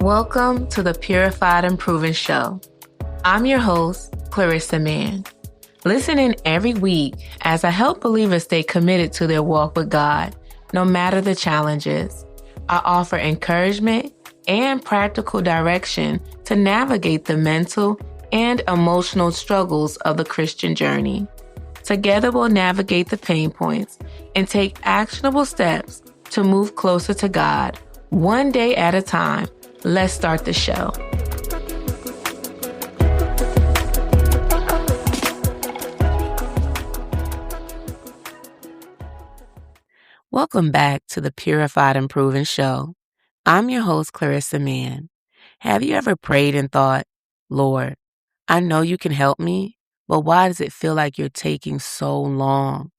Welcome to the Purified and Proven show. I'm your host, Clarisa Mann. Listen in every week as I help believers stay committed to their walk with God, no matter the challenges. I offer encouragement and practical direction to navigate the mental and emotional struggles of the Christian journey. Together, we'll navigate the pain points and take actionable steps to move closer to God, one day at a time. Let's start the show. Welcome back to the Purified and Proven show. I'm your host, Clarisa Mann. Have you ever prayed and thought, Lord, I know you can help me, but why does it feel like you're taking so long?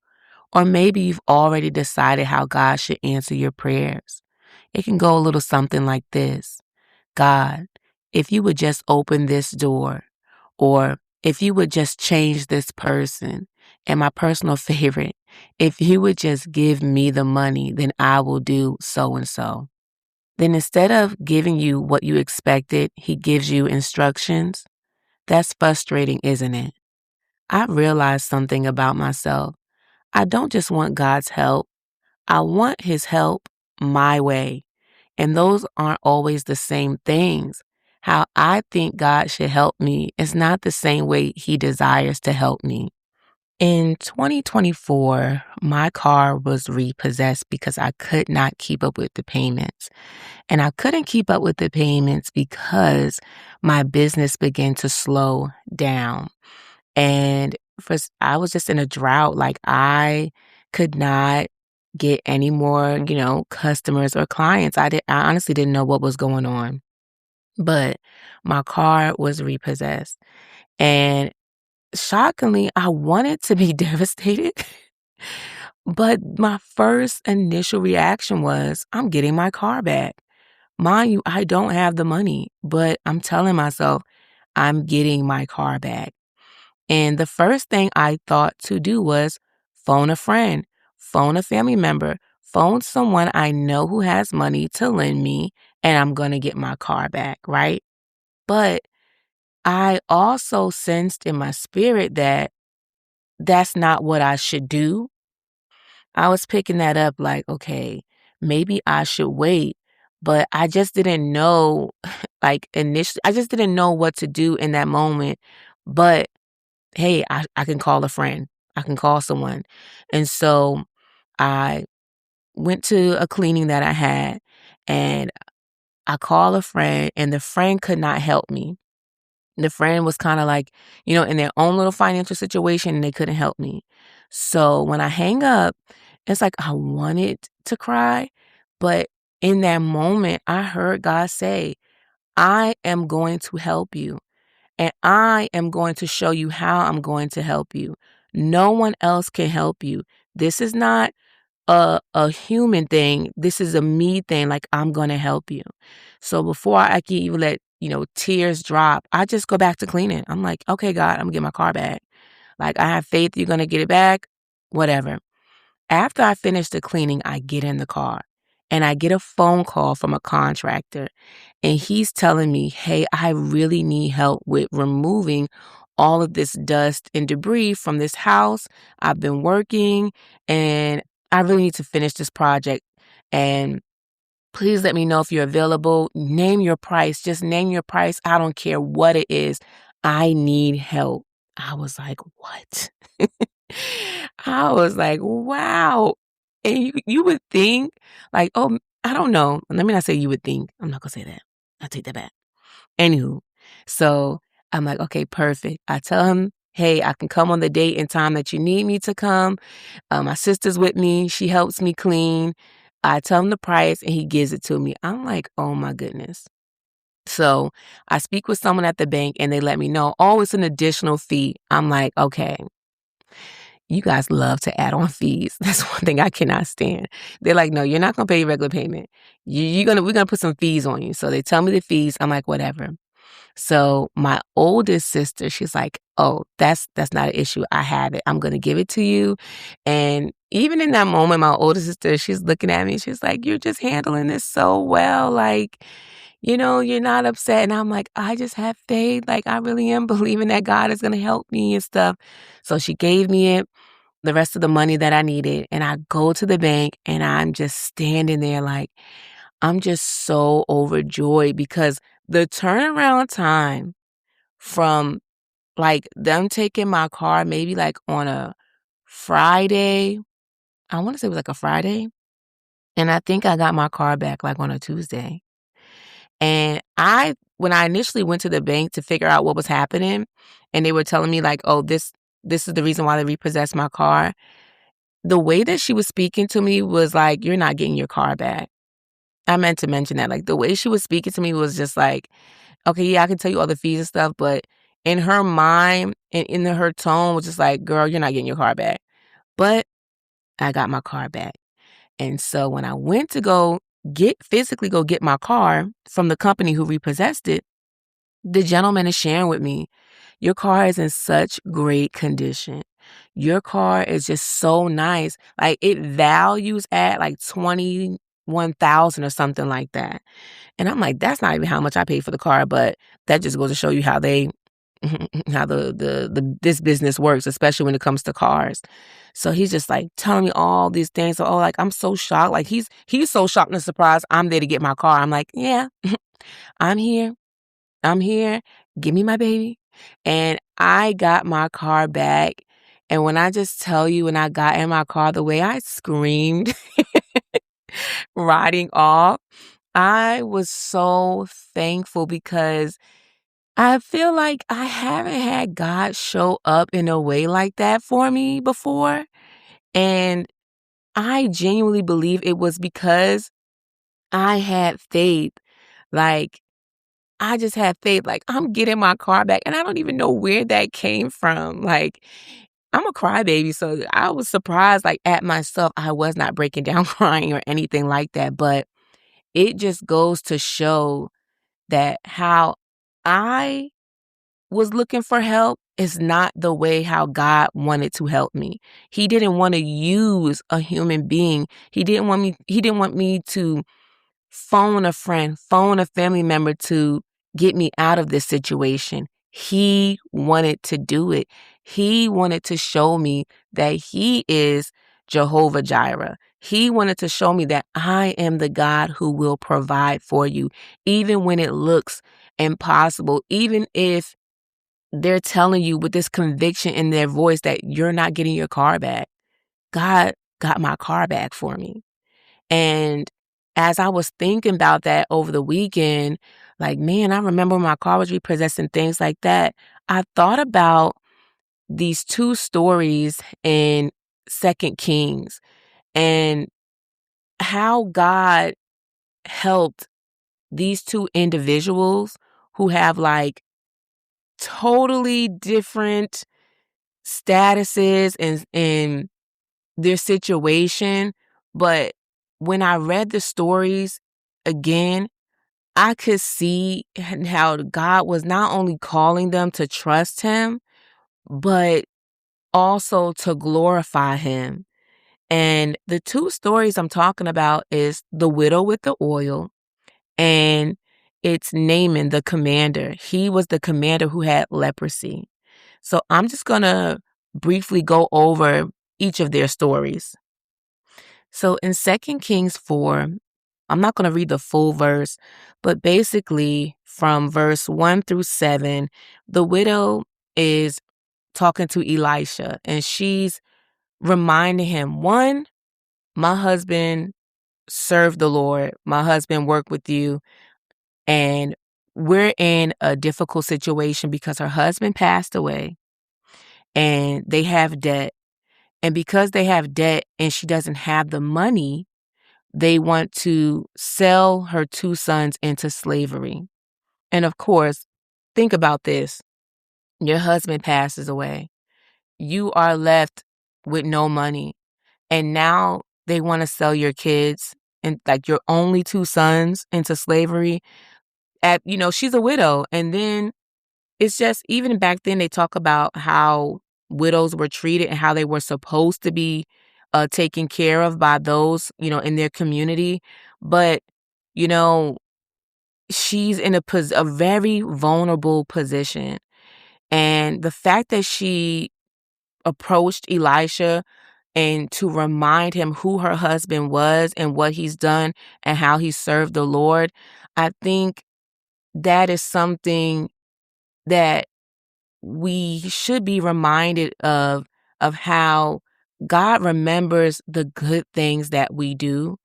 Or maybe you've already decided how God should answer your prayers. It can go a little something like this. God, if you would just open this door, or if you would just change this person, and my personal favorite, if you would just give me the money, then I will do so and so. Then instead of giving you what you expected, he gives you instructions. That's frustrating, isn't it? I've realized something about myself. I don't just want God's help. I want his help my way. And those aren't always the same things. How I think God should help me is not the same way he desires to help me. In 2024, my car was repossessed because I could not keep up with the payments. And I couldn't keep up with the payments because my business began to slow down. And I was just in a drought. Like I could not get any more, customers or clients. I honestly didn't know what was going on. But my car was repossessed. And shockingly, I wanted to be devastated. But my first initial reaction was, I'm getting my car back. Mind you, I don't have the money, but I'm telling myself, I'm getting my car back. And the first thing I thought to do was phone a friend, phone a family member, phone someone I know who has money to lend me, and I'm going to get my car back, right? But I also sensed in my spirit that that's not what I should do. I was picking that up like, okay, maybe I should wait. But I just didn't know, initially, I just didn't know what to do in that moment. But hey, I can call a friend. I can call someone. And so I went to a cleaning that I had and I called a friend and the friend could not help me. The friend was kind of like, in their own little financial situation and they couldn't help me. So when I hang up, it's like I wanted to cry. But in that moment, I heard God say, I am going to help you. And I am going to show you how I'm going to help you. No one else can help you. This is not a human thing. This is a me thing. Like, I'm going to help you. So before I can even let, tears drop, I just go back to cleaning. I'm like, okay, God, I'm going to get my car back. Like, I have faith you're going to get it back. Whatever. After I finish the cleaning, I get in the car and I get a phone call from a contractor. And he's telling me, hey, I really need help with removing all of this dust and debris from this house. I've been working and I really need to finish this project. And please let me know if you're available. Name your price. Just name your price. I don't care what it is. I need help. I was like, what? I was like, wow. And you would think like, oh, I don't know. Let me not say you would think. I'm not going to say that. I take that back. Anywho, so I'm like, okay, perfect. I tell him, hey, I can come on the date and time that you need me to come. My sister's with me. She helps me clean. I tell him the price and he gives it to me. I'm like, oh my goodness. So I speak with someone at the bank and they let me know, oh, it's an additional fee. I'm like, okay. You guys love to add on fees. That's one thing I cannot stand. They're like, no, you're not going to pay your regular payment. We're going to put some fees on you. So they tell me the fees. I'm like, whatever. So my oldest sister, she's like, oh, that's not an issue. I have it. I'm going to give it to you. And even in that moment, my oldest sister, she's looking at me. She's like, you're just handling this so well. Like, you're not upset. And I'm like, I just have faith. Like, I really am believing that God is going to help me and stuff. So she gave me it, the rest of the money that I needed. And I go to the bank and I'm just standing there like, I'm just so overjoyed because the turnaround time from like them taking my car maybe like on a Friday, I want to say it was like a Friday. And I think I got my car back like on a Tuesday. And when I initially went to the bank to figure out what was happening, and they were telling me like, oh, this is the reason why they repossessed my car. The way that she was speaking to me was like, you're not getting your car back. I meant to mention that. Like the way she was speaking to me was just like, okay, yeah, I can tell you all the fees and stuff, but in her mind and in her tone was just like, girl, you're not getting your car back. But I got my car back. And so when I went to physically go get my car from the company who repossessed it, the gentleman is sharing with me, your car is in such great condition. Your car is just so nice. Like it values at like 21,000 or something like that. And I'm like, that's not even how much I paid for the car, but that just goes to show you how how this business works, especially when it comes to cars. So he's just like telling me all these things. So, like I'm so shocked. Like he's so shocked and surprised I'm there to get my car. I'm like, yeah, I'm here. I'm here. Give me my baby. And I got my car back. And when I just tell you, when I got in my car, the way I screamed riding off, I was so thankful because I feel like I haven't had God show up in a way like that for me before. And I genuinely believe it was because I had faith. Like, I just had faith. Like, I'm getting my car back. And I don't even know where that came from. Like, I'm a crybaby. So I was surprised, like, at myself. I was not breaking down crying or anything like that. But it just goes to show that how I was looking for help is not the way how God wanted to help me. He didn't want to use a human being. He didn't want me to phone a friend, phone a family member to get me out of this situation. He wanted to do it. He wanted to show me that he is Jehovah Jireh. He wanted to show me that I am the God who will provide for you, even when it looks impossible, even if they're telling you with this conviction in their voice that you're not getting your car back. God got my car back for me. And as I was thinking about that over the weekend, like, man, I remember when my car was repossessed and things like that. I thought about these two stories in Second Kings and how God helped these two individuals who have like totally different statuses and their situation. But when I read the stories again, I could see how God was not only calling them to trust him, but also to glorify him. And the two stories I'm talking about is the widow with the oil and it's Naaman, the commander. He was the commander who had leprosy. So I'm just going to briefly go over each of their stories. So in 2 Kings 4, I'm not going to read the full verse, but basically from verse 1 through 7, the widow is talking to Elisha and she's reminding him, one, my husband served the Lord. My husband worked with you and we're in a difficult situation because her husband passed away and they have debt. And because they have debt and she doesn't have the money, they want to sell her two sons into slavery. And of course, think about this. Your husband passes away. You are left with no money. And now they want to sell your kids and like your only two sons into slavery. She's a widow. And then it's just, even back then, they talk about how widows were treated and how they were supposed to be taken care of by those, in their community. But, you know, she's in a very vulnerable position. And the fact that she approached Elisha and to remind him who her husband was and what he's done and how he served the Lord, I think that is something that we should be reminded of how God remembers the good things that we do.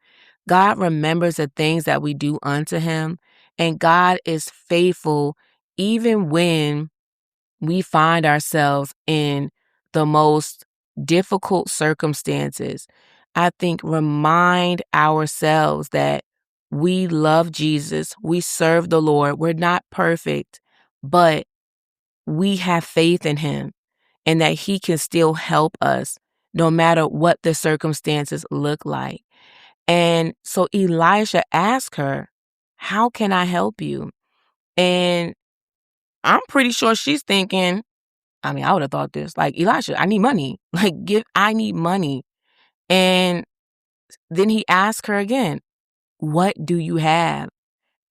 God remembers the things that we do unto him, and God is faithful even when we find ourselves in the most difficult circumstances. I think remind ourselves that we love Jesus, we serve the Lord, we're not perfect, but we have faith in him and that he can still help us no matter what the circumstances look like. And so Elisha asked her, "How can I help you?" And I'm pretty sure she's thinking, I mean, I would have thought this, like, "Elisha, I need money. I need money." And then he asked her again, "What do you have?"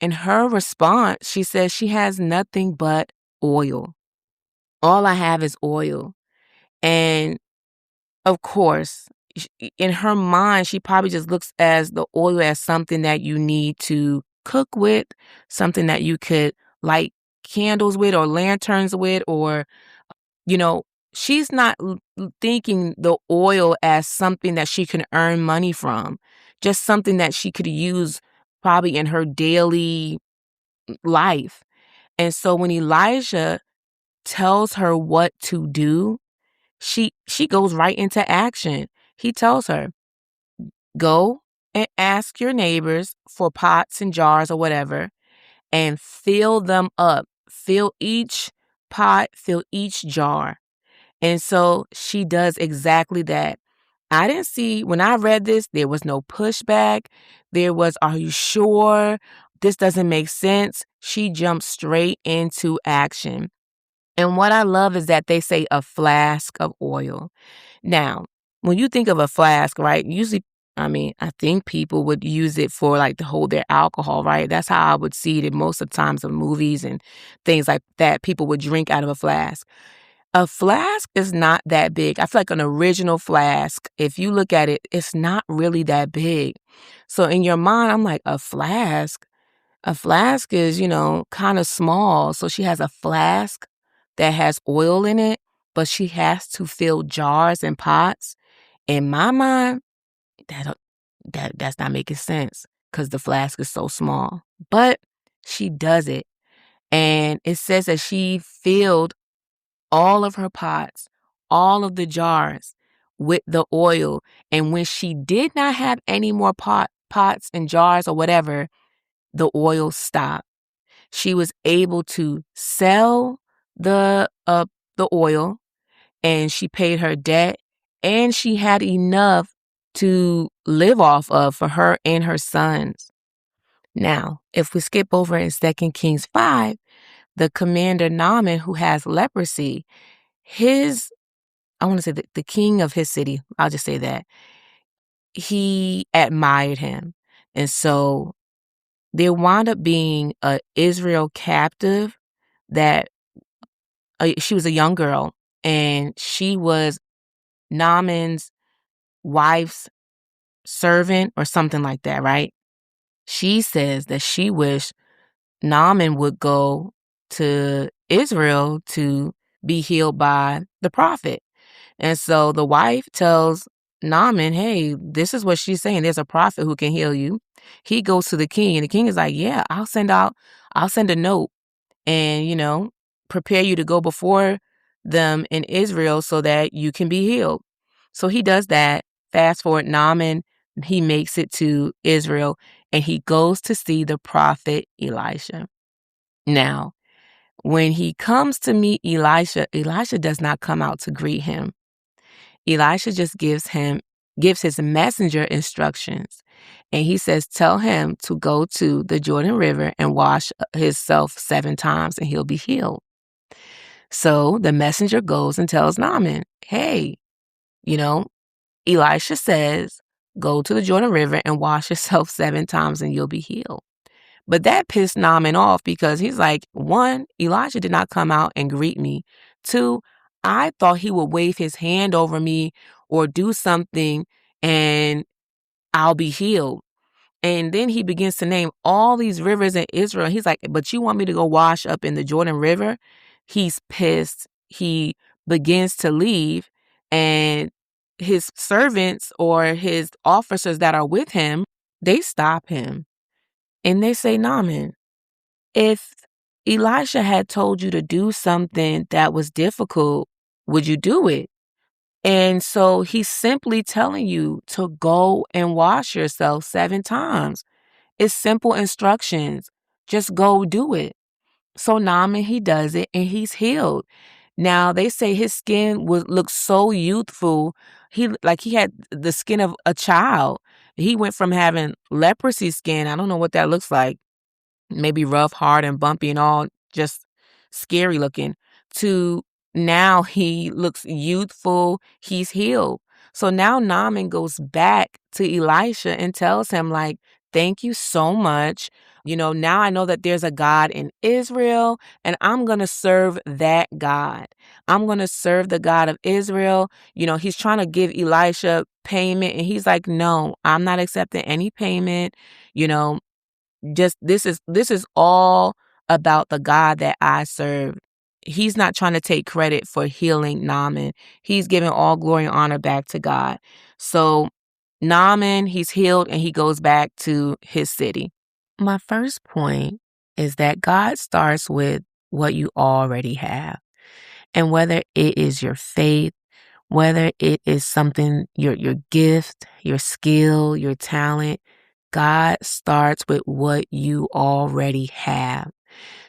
And her response, she says she has nothing but oil. "All I have is oil." And of course, in her mind, she probably just looks as the oil as something that you need to cook with, something that you could light candles with or lanterns with, or, you know, she's not thinking the oil as something that she can earn money from, just something that she could use probably in her daily life. And so when Elijah tells her what to do, she goes right into action. He tells her, "Go and ask your neighbors for pots and jars or whatever and fill them up. Fill each pot, fill each jar." And so she does exactly that. I didn't see, when I read this, there was no pushback. There was, "Are you sure? This doesn't make sense." She jumped straight into action. And what I love is that they say a flask of oil. Now, when you think of a flask, right, usually, I mean, I think people would use it for like to hold their alcohol, right? That's how I would see it in most of the times of movies and things like that. People would drink out of a flask. A flask is not that big. I feel like an original flask, if you look at it, it's not really that big. So in your mind, I'm like, a flask? A flask is, kind of small. So she has a flask that has oil in it, but she has to fill jars and pots. In my mind, that that's not making sense because the flask is so small. But she does it. And it says that she filled all of her pots, all of the jars with the oil. And when she did not have any more pots and jars or whatever, the oil stopped. She was able to sell the oil, and she paid her debt, and she had enough to live off of for her and her sons. Now, if we skip over in 2 Kings 5, the commander Naaman, who has leprosy, I want to say the king of his city, I'll just say that, he admired him. And so there wound up being a Israel captive that she was a young girl, and she was Naaman's wife's servant or something like that, right? She says that she wished Naaman would go to Israel to be healed by the prophet. And so the wife tells Naaman, "Hey, this is what she's saying. There's a prophet who can heal you." He goes to the king, and the king is like, "Yeah, I'll send a note and, prepare you to go before them in Israel so that you can be healed." So he does that. Fast forward, Naaman, he makes it to Israel, and he goes to see the prophet Elisha. Now, when he comes to meet Elisha, Elisha does not come out to greet him. Elisha just gives his messenger instructions. And he says, "Tell him to go to the Jordan River and wash himself 7 times and he'll be healed." So the messenger goes and tells Naaman, "Hey, you know, Elisha says, go to the Jordan River and wash yourself 7 times and you'll be healed." But that pissed Naaman off because he's like, one, Elijah did not come out and greet me. Two, I thought he would wave his hand over me or do something and I'll be healed. And then he begins to name all these rivers in Israel. He's like, but you want me to go wash up in the Jordan River? He's pissed. He begins to leave, and his servants or his officers that are with him, they stop him. And they say, Naaman, if Elisha had told you to do something that was difficult, would you do it? And so he's simply telling you to go and wash yourself 7 times. It's simple instructions. Just go do it. So Naaman, he does it and he's healed. Now they say his skin would look so youthful. He had the skin of a child. He went from having leprosy skin. I don't know what that looks like, maybe rough, hard, and bumpy and all, just scary looking, to now he looks youthful, he's healed. So now Naaman goes back to Elisha and tells him, like, thank you so much. Now I know that there's a God in Israel, and I'm going to serve that God. I'm going to serve the God of Israel. He's trying to give Elisha payment, and he's like, no, I'm not accepting any payment. You know, just this is all about the God that I serve. He's not trying to take credit for healing Naaman. He's giving all glory and honor back to God. So Naaman, he's healed and he goes back to his city. My first point is that God starts with what you already have. And whether it is your faith, whether it is something, your gift, your skill, your talent, God starts with what you already have.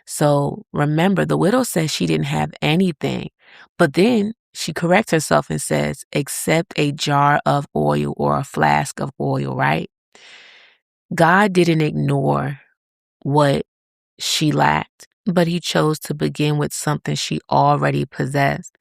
So remember, the widow says she didn't have anything, but then she corrects herself and says, except a jar of oil or a flask of oil, right? God didn't ignore what she lacked, but he chose to begin with something she already possessed.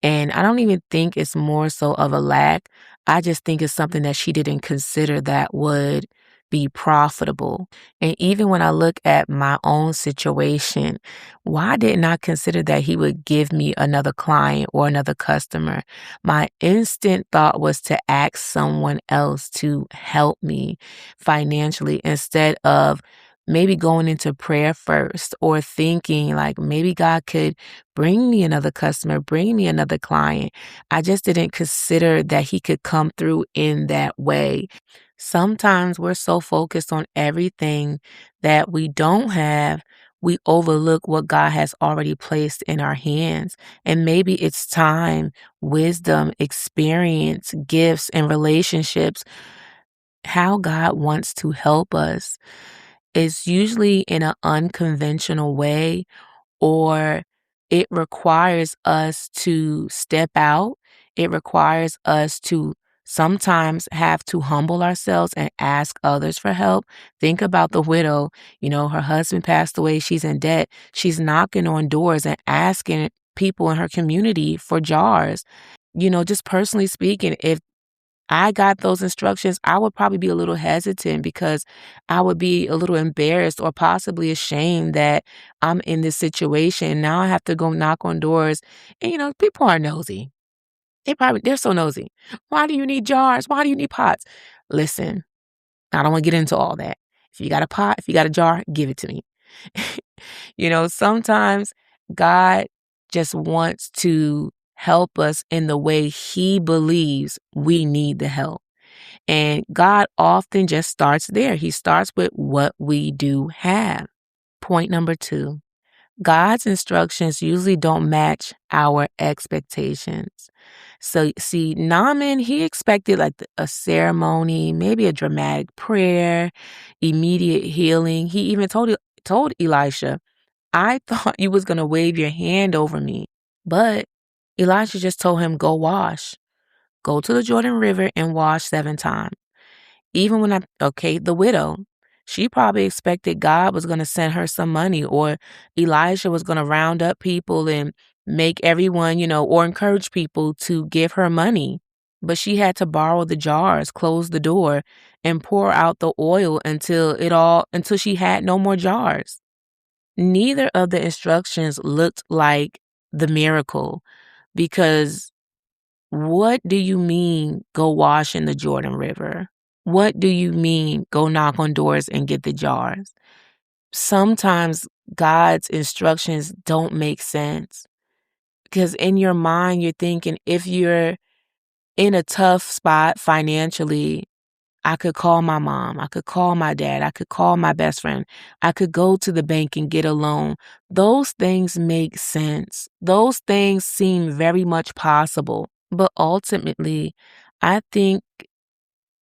And I don't even think it's more so of a lack. I just think it's something that she didn't consider that would be profitable. And even when I look at my own situation, why didn't I consider that he would give me another client or another customer? My instant thought was to ask someone else to help me financially instead of maybe going into prayer first or thinking like maybe God could bring me another customer, bring me another client. I just didn't consider that he could come through in that way. Sometimes we're so focused on everything that we don't have, we overlook what God has already placed in our hands. And maybe it's time, wisdom, experience, gifts, and relationships, how God wants to help us. Is usually in an unconventional way, or it requires us to step out. It requires us to sometimes have to humble ourselves and ask others for help. Think about the widow. Her husband passed away. She's in debt. She's knocking on doors and asking people in her community for jars. Just personally speaking, if I got those instructions, I would probably be a little hesitant because I would be a little embarrassed or possibly ashamed that I'm in this situation. Now I have to go knock on doors. And, people are nosy. They're so nosy. Why do you need jars? Why do you need pots? Listen, I don't want to get into all that. If you got a pot, if you got a jar, give it to me. Sometimes God just wants to help us in the way he believes we need the help. And God often just starts there. He starts with what we do have. Point number 2, God's instructions usually don't match our expectations. So see, Naaman, he expected like a ceremony, maybe a dramatic prayer, immediate healing. He even told Elisha, I thought you was going to wave your hand over me. But Elisha just told him, go wash. Go to the Jordan River and wash 7 times. Even when the widow, she probably expected God was going to send her some money, or Elijah was going to round up people and make everyone, or encourage people to give her money. But she had to borrow the jars, close the door, and pour out the oil until she had no more jars. Neither of the instructions looked like the miracle, because what do you mean go wash in the Jordan River? What do you mean go knock on doors and get the jars? Sometimes God's instructions don't make sense, because in your mind you're thinking, if you're in a tough spot financially, I could call my mom, I could call my dad, I could call my best friend, I could go to the bank and get a loan. Those things make sense. Those things seem very much possible. But ultimately, I think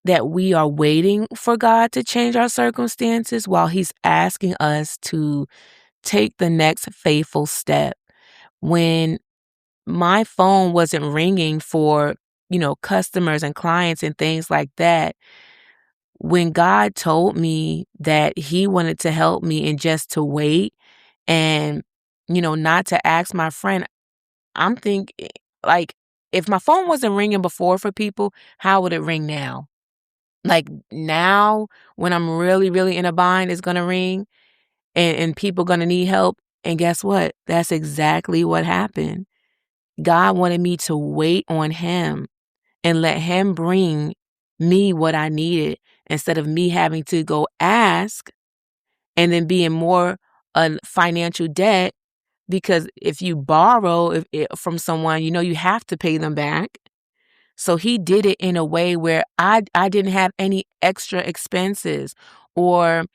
that we are waiting for God to change our circumstances while He's asking us to take the next faithful step. When my phone wasn't ringing for, customers and clients and things like that, when God told me that He wanted to help me and just to wait and, not to ask my friend, I'm thinking, like, if my phone wasn't ringing before for people, how would it ring now? Like, now, when I'm really, really in a bind, it's going to ring and people going to need help. And guess what? That's exactly what happened. God wanted me to wait on Him and let Him bring me what I needed, instead of me having to go ask and then be in more financial debt. Because if you borrow from someone, you have to pay them back. So He did it in a way where I didn't have any extra expenses, or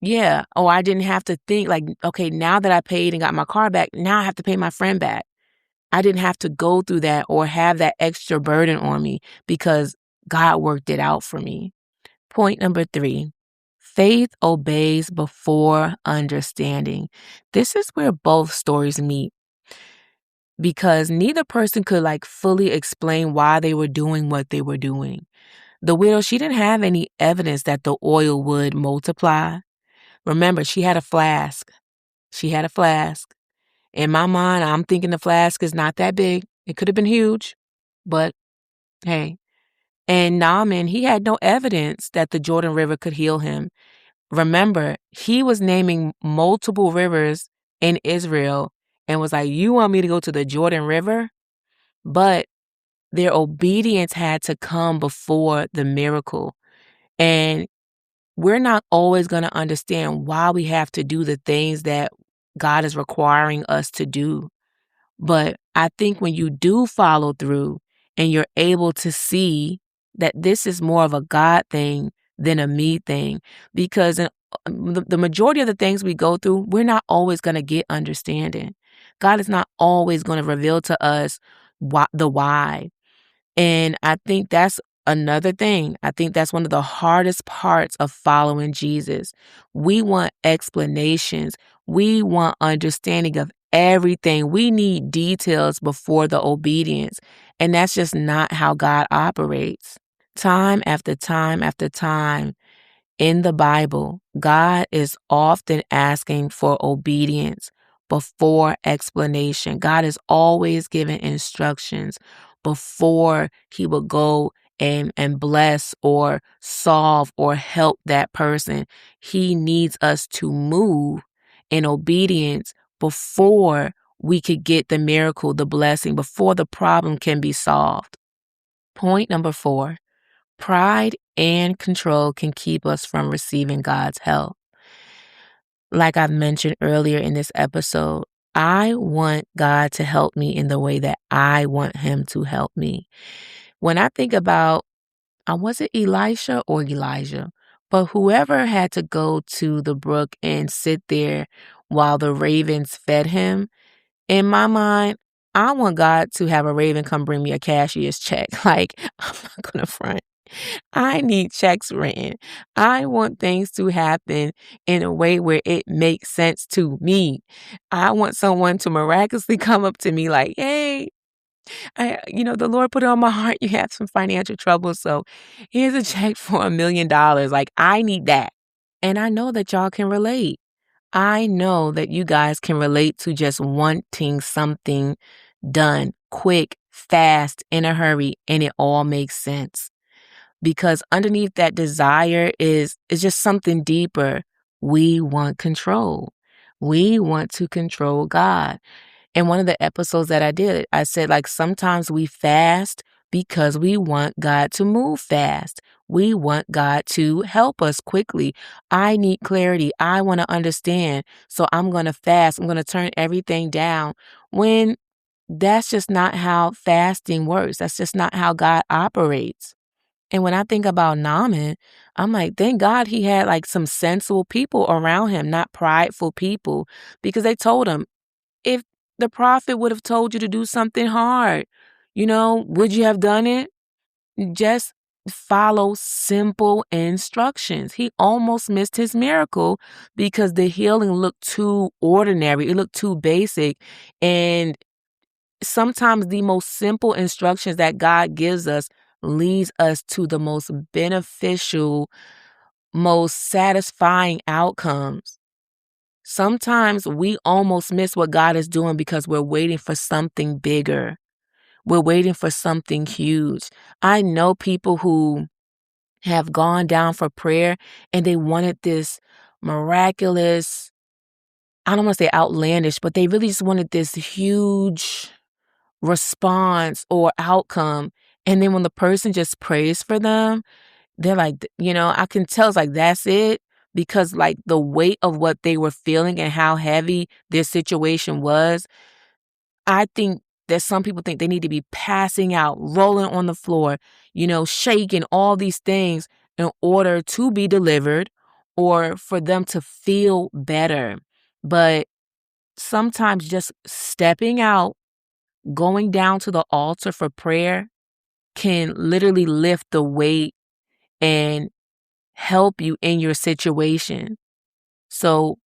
I didn't have to think like, okay, now that I paid and got my car back, now I have to pay my friend back. I didn't have to go through that or have that extra burden on me, because God worked it out for me. Point number 3, faith obeys before understanding. This is where both stories meet, because neither person could fully explain why they were doing what they were doing. The widow, she didn't have any evidence that the oil would multiply. Remember, she had a flask. She had a flask. In my mind, I'm thinking the flask is not that big. It could have been huge, but hey. And Naaman, he had no evidence that the Jordan River could heal him. Remember, he was naming multiple rivers in Israel and was like, you want me to go to the Jordan River? But their obedience had to come before the miracle. And we're not always going to understand why we have to do the things that God is requiring us to do. But I think when you do follow through and you're able to see that this is more of a God thing than a me thing, because the majority of the things we go through, we're not always going to get understanding. God is not always going to reveal to us the why. And I think that's another thing. I think that's one of the hardest parts of following Jesus. We want explanations. We want understanding of everything. We need details before the obedience. And that's just not how God operates. Time after time after time, in the Bible, God is often asking for obedience before explanation. God is always giving instructions before He will go and bless or solve or help that person. He needs us to move in obedience before we could get the miracle, the blessing, before the problem can be solved. Point number 4. Pride and control can keep us from receiving God's help. Like I've mentioned earlier in this episode, I want God to help me in the way that I want Him to help me. When I think about, was it Elisha or Elijah? But whoever had to go to the brook and sit there while the ravens fed him, in my mind, I want God to have a raven come bring me a cashier's check. I'm not going to front. I need checks written. I want things to happen in a way where it makes sense to me. I want someone to miraculously come up to me like, hey, the Lord put it on my heart. You have some financial trouble. So here's a check for $1 million. I need that. And I know that y'all can relate. I know that you guys can relate to just wanting something done quick, fast, in a hurry, and it all makes sense. because underneath that desire is just something deeper. We want control. We want to control God. In one of the episodes that I did, I said, like, sometimes we fast because we want God to move fast. We want God to help us quickly. I need clarity. I want to understand. So I'm going to fast. I'm going to turn everything down. When that's just not how fasting works. That's just not how God operates. And when I think about Naaman, I'm like, thank God he had like some sensible people around him, not prideful people, because they told him, if the prophet would have told you to do something hard, would you have done it? Just follow simple instructions. He almost missed his miracle because the healing looked too ordinary. It looked too basic. And sometimes the most simple instructions that God gives us leads us to the most beneficial, most satisfying outcomes. Sometimes we almost miss what God is doing because we're waiting for something bigger. We're waiting for something huge. I know people who have gone down for prayer and they wanted this miraculous, I don't want to say outlandish, but they really just wanted this huge response or outcome. And then when the person just prays for them, they're like, I can tell it's like, that's it. Because like the weight of what they were feeling and how heavy their situation was, I think that some people think they need to be passing out, rolling on the floor, shaking, all these things in order to be delivered or for them to feel better. But sometimes just stepping out, going down to the altar for prayer can literally lift the weight and help you in your situation. So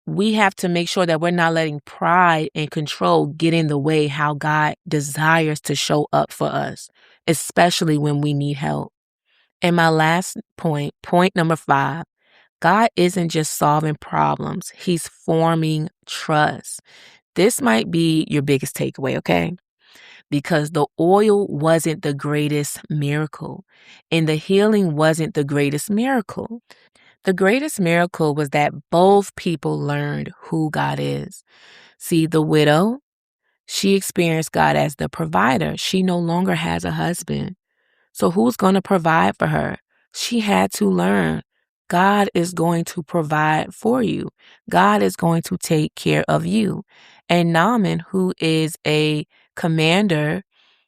we have to make sure that we're not letting pride and control get in the way how God desires to show up for us, especially when we need help. And my last point number 5, God isn't just solving problems. He's forming trust. This might be your biggest takeaway, okay? Because the oil wasn't the greatest miracle and the healing wasn't the greatest miracle. The greatest miracle was that both people learned who God is. See, the widow, she experienced God as the provider. She no longer has a husband. So who's going to provide for her? She had to learn God is going to provide for you. God is going to take care of you. And Naaman, who is a commander,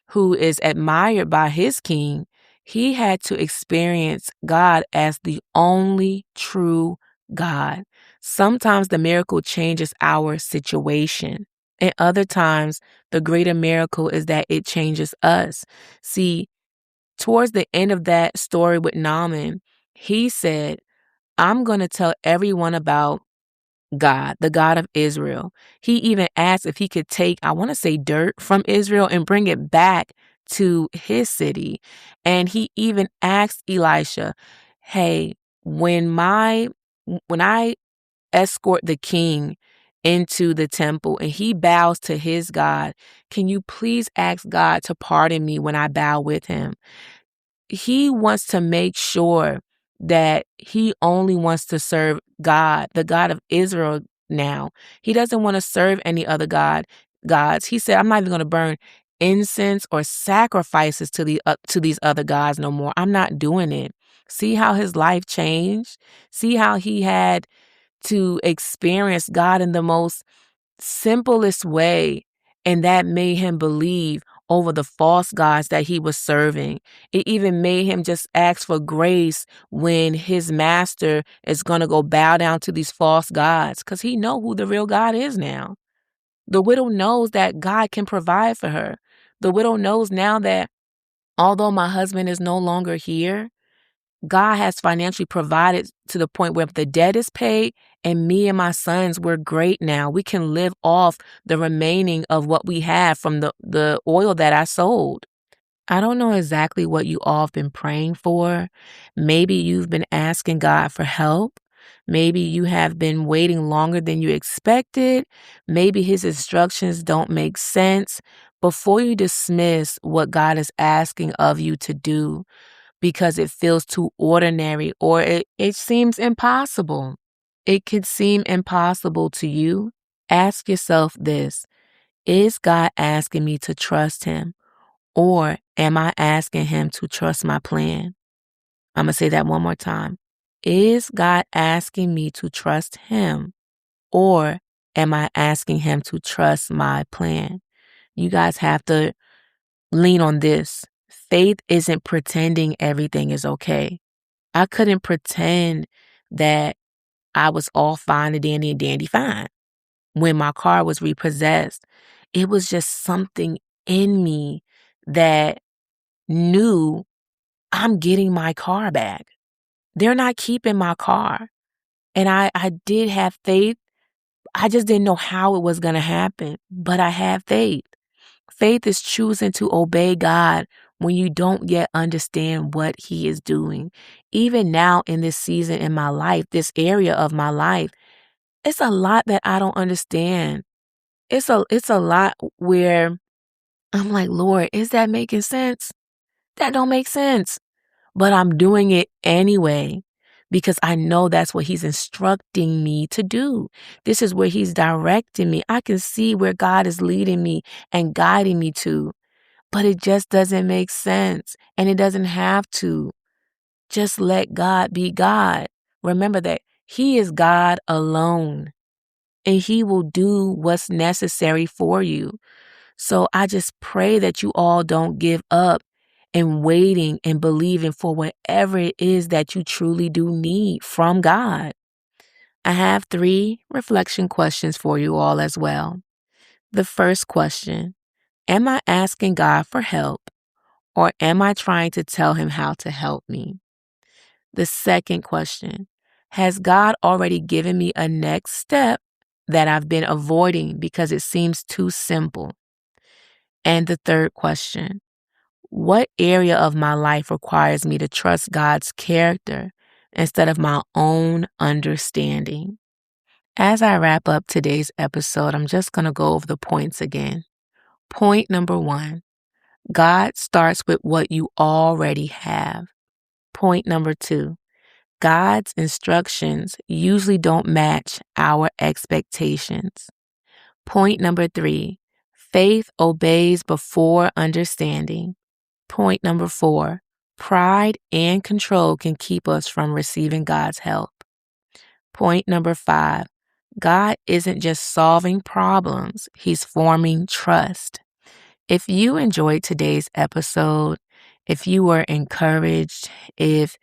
who is admired by his king, he had to experience God as the only true God. Sometimes the miracle changes our situation. And other times, the greater miracle is that it changes us. See, towards the end of that story with Naaman, he said, I'm going to tell everyone about God, the God of Israel. He even asked if he could take, I want to say, dirt from Israel and bring it back to his city. And he even asked Elisha, hey, when I escort the king into the temple and he bows to his God, can you please ask God to pardon me when I bow with him? He wants to make sure that he only wants to serve God, the God of Israel now. He doesn't want to serve any other gods. He said, I'm not even going to burn incense or sacrifices to these other gods no more. I'm not doing it. See how his life changed? See how he had to experience God in the most simplest way, and that made him believe over the false gods that he was serving. It even made him just ask for grace when his master is going to go bow down to these false gods, because he know who the real God is now. The widow knows that God can provide for her. The widow knows now that although my husband is no longer here, God has financially provided to the point where if the debt is paid and me and my sons, we're great now. We can live off the remaining of what we have from the oil that I sold. I don't know exactly what you all have been praying for. Maybe you've been asking God for help. Maybe you have been waiting longer than you expected. Maybe his instructions don't make sense. Before you dismiss what God is asking of you to do, because it feels too ordinary or it seems impossible. It could seem impossible to you. Ask yourself this: is God asking me to trust him, or am I asking him to trust my plan? I'm going to say that one more time. Is God asking me to trust him, or am I asking him to trust my plan? You guys have to lean on this. Faith isn't pretending everything is okay. I couldn't pretend that I was all fine and dandy fine when my car was repossessed. It was just something in me that knew I'm getting my car back. They're not keeping my car. And I did have faith. I just didn't know how it was going to happen, but I had faith. Faith is choosing to obey God when you don't yet understand what he is doing. Even now in this season in my life, this area of my life, it's a lot that I don't understand. It's a lot where I'm like, Lord, is that making sense? That don't make sense. But I'm doing it anyway because I know that's what he's instructing me to do. This is where he's directing me. I can see where God is leading me and guiding me to, but it just doesn't make sense. And it doesn't have to. Just let God be God. Remember that he is God alone, and he will do what's necessary for you. So I just pray that you all don't give up and waiting and believing for whatever it is that you truly do need from God. I have 3 reflection questions for you all as well. The first question: am I asking God for help, or am I trying to tell him how to help me? The second question: has God already given me a next step that I've been avoiding because it seems too simple? And the third question: what area of my life requires me to trust God's character instead of my own understanding? As I wrap up today's episode, I'm just going to go over the points again. Point number 1: God starts with what you already have. Point number 2: God's instructions usually don't match our expectations. Point number 3: faith obeys before understanding. Point number 4: pride and control can keep us from receiving God's help. Point number 5: God isn't just solving problems, he's forming trust. If you enjoyed today's episode, if you were encouraged, if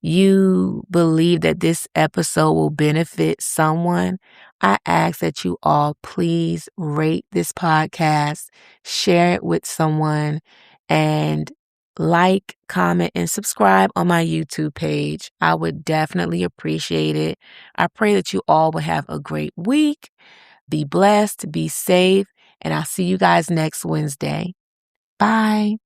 you believe that this episode will benefit someone, I ask that you all please rate this podcast, share it with someone, and like, comment, and subscribe on my YouTube page. I would definitely appreciate it. I pray that you all will have a great week. Be blessed, be safe, and I'll see you guys next Wednesday. Bye.